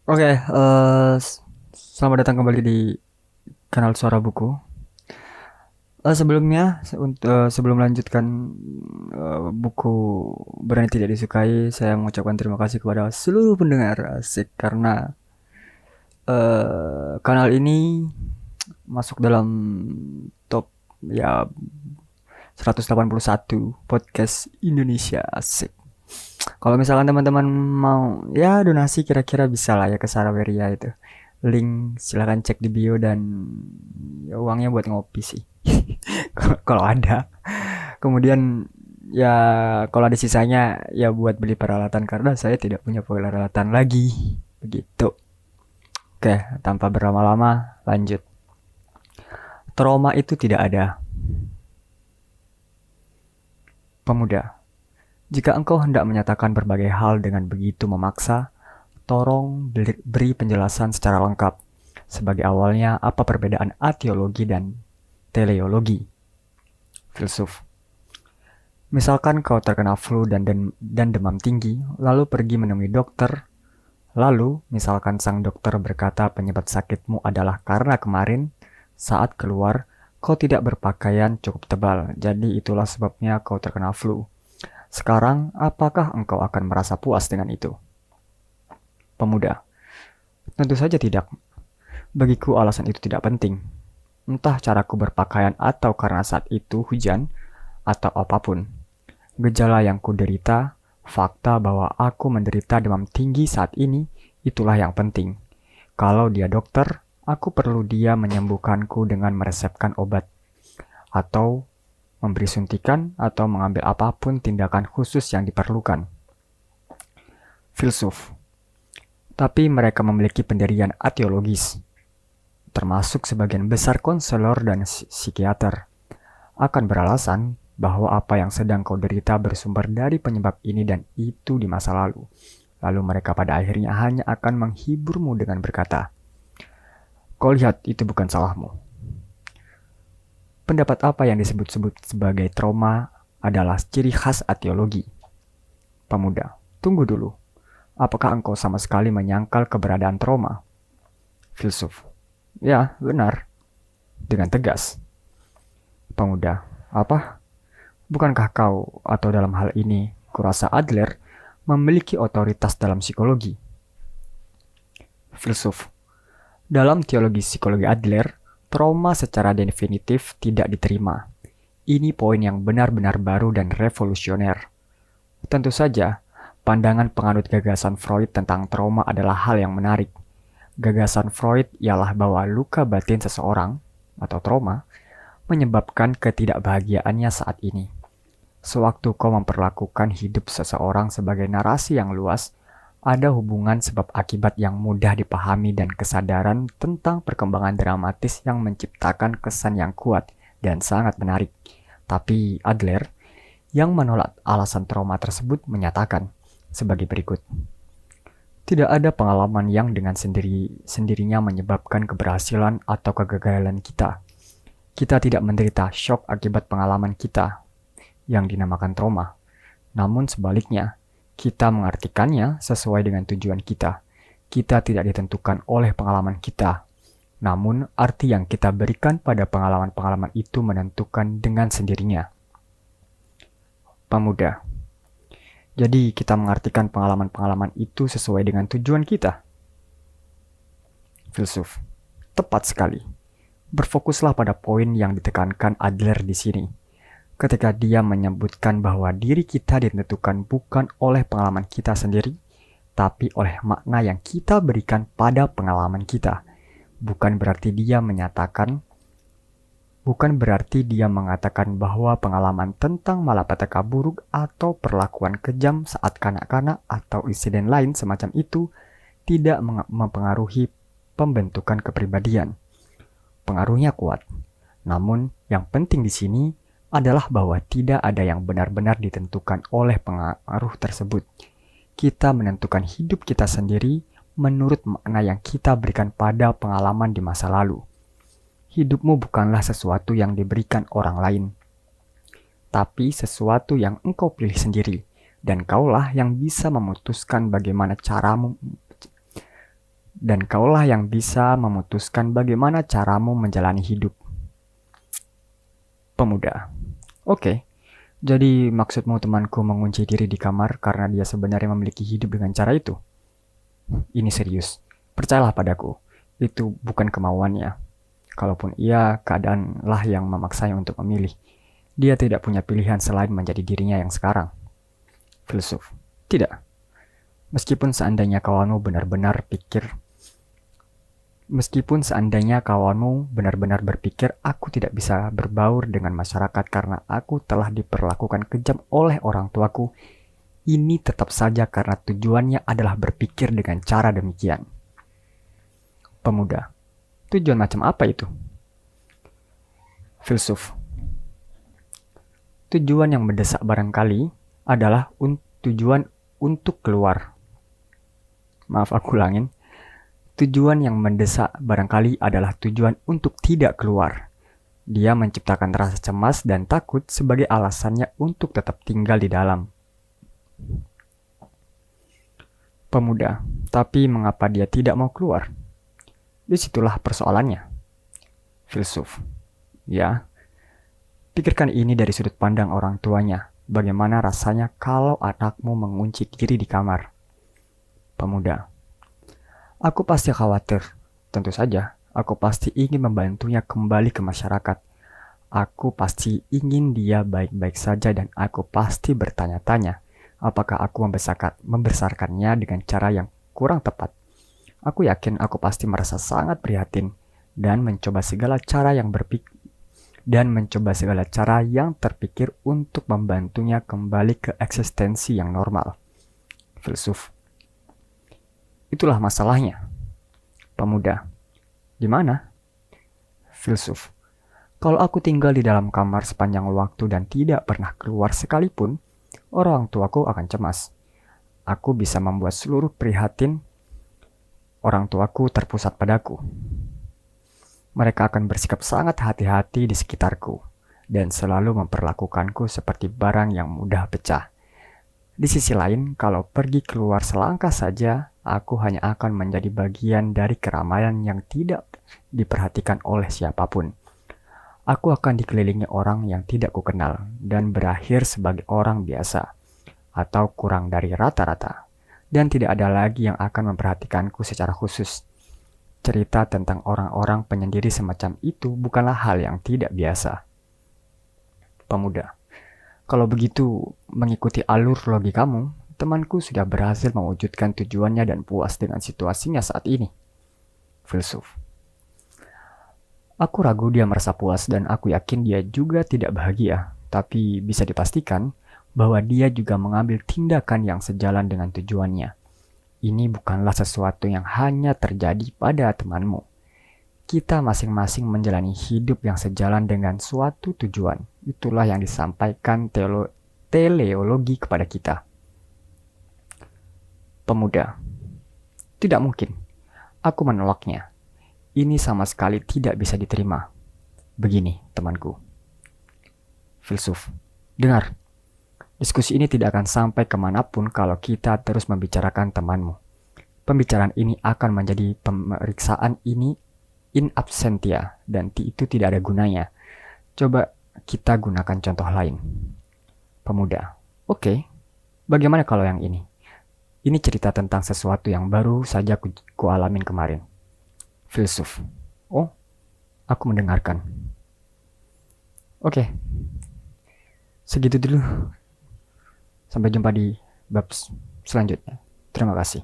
Oke, selamat datang kembali di kanal Suara Buku. Sebelumnya, sebelum melanjutkan buku Berani Tidak Disukai, saya mengucapkan terima kasih kepada seluruh pendengar asik karena kanal ini masuk dalam top ya 181 podcast Indonesia asik. Kalau misalkan teman-teman mau ya donasi kira-kira bisa lah ya ke Saraweria itu. Link silahkan cek di bio dan ya, uangnya buat ngopi sih. Kalau ada. Kemudian ya kalau ada sisanya ya buat beli peralatan karena saya tidak punya peralatan lagi. Begitu. Oke, tanpa berlama-lama lanjut. Trauma itu tidak ada. Pemuda, jika engkau hendak menyatakan berbagai hal dengan begitu memaksa, tolong beri penjelasan secara lengkap. Sebagai awalnya, apa perbedaan etiologi dan teleologi? Filsuf. Misalkan kau terkena flu dan demam tinggi, lalu pergi menemui dokter. Lalu, misalkan sang dokter berkata penyebab sakitmu adalah karena kemarin, saat keluar, kau tidak berpakaian cukup tebal, jadi itulah sebabnya kau terkena flu. Sekarang, apakah engkau akan merasa puas dengan itu? Pemuda. Tentu saja tidak. Bagiku alasan itu tidak penting. Entah caraku berpakaian atau karena saat itu hujan atau apapun. Gejala yang kuderita, fakta bahwa aku menderita demam tinggi saat ini, itulah yang penting. Kalau dia dokter, aku perlu dia menyembuhkanku dengan meresepkan obat, atau memberi suntikan, atau mengambil apapun tindakan khusus yang diperlukan. Filsuf. Tapi mereka memiliki pendirian etiologis, termasuk sebagian besar konselor dan psikiater, akan beralasan bahwa apa yang sedang kau derita bersumber dari penyebab ini dan itu di masa lalu. Lalu mereka pada akhirnya hanya akan menghiburmu dengan berkata, kau lihat itu bukan salahmu. Pendapat apa yang disebut-sebut sebagai trauma adalah ciri khas etiologi. Pemuda, tunggu dulu. Apakah engkau sama sekali menyangkal keberadaan trauma? Filsuf, ya benar. Dengan tegas. Pemuda, apa? Bukankah kau, atau dalam hal ini, kurasa Adler, memiliki otoritas dalam psikologi? Filsuf, dalam teologi psikologi Adler, trauma secara definitif tidak diterima. Ini poin yang benar-benar baru dan revolusioner. Tentu saja, pandangan penganut gagasan Freud tentang trauma adalah hal yang menarik. Gagasan Freud ialah bahwa luka batin seseorang, atau trauma, menyebabkan ketidakbahagiaannya saat ini. Sewaktu kau memperlakukan hidup seseorang sebagai narasi yang luas, ada hubungan sebab akibat yang mudah dipahami dan kesadaran tentang perkembangan dramatis yang menciptakan kesan yang kuat dan sangat menarik. Tapi Adler, yang menolak alasan trauma tersebut, menyatakan sebagai berikut. Tidak ada pengalaman yang dengan sendirinya menyebabkan keberhasilan atau kegagalan kita. Kita tidak menderita shock akibat pengalaman kita yang dinamakan trauma. Namun sebaliknya, kita mengartikannya sesuai dengan tujuan kita. Kita tidak ditentukan oleh pengalaman kita. Namun, arti yang kita berikan pada pengalaman-pengalaman itu menentukan dengan sendirinya. Pemuda. Jadi, kita mengartikan pengalaman-pengalaman itu sesuai dengan tujuan kita. Filsuf. Tepat sekali. Berfokuslah pada poin yang ditekankan Adler di sini. Ketika dia menyebutkan bahwa diri kita ditentukan bukan oleh pengalaman kita sendiri, tapi oleh makna yang kita berikan pada pengalaman kita. Bukan berarti dia mengatakan bahwa pengalaman tentang malapetaka buruk atau perlakuan kejam saat kanak-kanak atau insiden lain semacam itu tidak mempengaruhi pembentukan kepribadian. Pengaruhnya kuat. Namun, yang penting di sini adalah bahwa tidak ada yang benar-benar ditentukan oleh pengaruh tersebut. Kita menentukan hidup kita sendiri menurut makna yang kita berikan pada pengalaman di masa lalu. Hidupmu bukanlah sesuatu yang diberikan orang lain, tapi sesuatu yang engkau pilih sendiri, dan kaulah yang bisa memutuskan bagaimana Dan kaulah yang bisa memutuskan bagaimana caramu menjalani hidup. Pemuda. Oke, jadi maksudmu temanku mengunci diri di kamar karena dia sebenarnya memiliki hidup dengan cara itu? Ini serius. Percayalah padaku, itu bukan kemauannya. Kalaupun ia, keadaanlah yang memaksanya untuk memilih. Dia tidak punya pilihan selain menjadi dirinya yang sekarang. Filsuf. Tidak. Meskipun seandainya kawanmu benar-benar berpikir aku tidak bisa berbaur dengan masyarakat karena aku telah diperlakukan kejam oleh orang tuaku, ini tetap saja karena tujuannya adalah berpikir dengan cara demikian. Pemuda. Tujuan macam apa itu? Filsuf. Tujuan yang mendesak barangkali adalah tujuan untuk keluar. Maaf, aku ulangin. Tujuan yang mendesak barangkali adalah tujuan untuk tidak keluar. Dia menciptakan rasa cemas dan takut sebagai alasannya untuk tetap tinggal di dalam. Pemuda, tapi mengapa dia tidak mau keluar? Disitulah persoalannya. Filsuf. Ya, pikirkan ini dari sudut pandang orang tuanya. Bagaimana rasanya kalau anakmu mengunci diri di kamar? Pemuda. Aku pasti khawatir. Tentu saja, aku pasti ingin membantunya kembali ke masyarakat. Aku pasti ingin dia baik-baik saja dan aku pasti bertanya-tanya apakah aku membesarkannya dengan cara yang kurang tepat. Aku yakin aku pasti merasa sangat prihatin dan mencoba segala cara yang terpikir untuk membantunya kembali ke eksistensi yang normal. Filsuf. Itulah masalahnya. Pemuda. Gimana? Filsuf. Kalau aku tinggal di dalam kamar sepanjang waktu dan tidak pernah keluar sekalipun, orang tuaku akan cemas. Aku bisa membuat seluruh prihatin orang tuaku terpusat padaku. Mereka akan bersikap sangat hati-hati di sekitarku dan selalu memperlakukanku seperti barang yang mudah pecah. Di sisi lain, kalau pergi keluar selangkah saja, aku hanya akan menjadi bagian dari keramaian yang tidak diperhatikan oleh siapapun. Aku akan dikelilingi orang yang tidak kukenal dan berakhir sebagai orang biasa atau kurang dari rata-rata. Dan tidak ada lagi yang akan memperhatikanku secara khusus. Cerita tentang orang-orang penyendiri semacam itu bukanlah hal yang tidak biasa. Pemuda. Kalau begitu, mengikuti alur logikamu, temanku sudah berhasil mewujudkan tujuannya dan puas dengan situasinya saat ini. Filsuf. Aku ragu dia merasa puas dan aku yakin dia juga tidak bahagia, tapi bisa dipastikan bahwa dia juga mengambil tindakan yang sejalan dengan tujuannya. Ini bukanlah sesuatu yang hanya terjadi pada temanmu. Kita masing-masing menjalani hidup yang sejalan dengan suatu tujuan. Itulah yang disampaikan teleologi kepada kita. Pemuda. Tidak mungkin. Aku menolaknya. Ini sama sekali tidak bisa diterima. Begini, temanku. Filsuf. Dengar. Diskusi ini tidak akan sampai kemanapun kalau kita terus membicarakan temanmu. Pembicaraan ini akan menjadi pemeriksaan ini in absentia dan itu tidak ada gunanya. Coba kita gunakan contoh lain. Pemuda. Oke. Bagaimana kalau yang ini? Ini cerita tentang sesuatu yang baru saja ku alamin kemarin. Filsuf. Oh, aku mendengarkan. Oke. Segitu dulu. Sampai jumpa di bab selanjutnya. Terima kasih.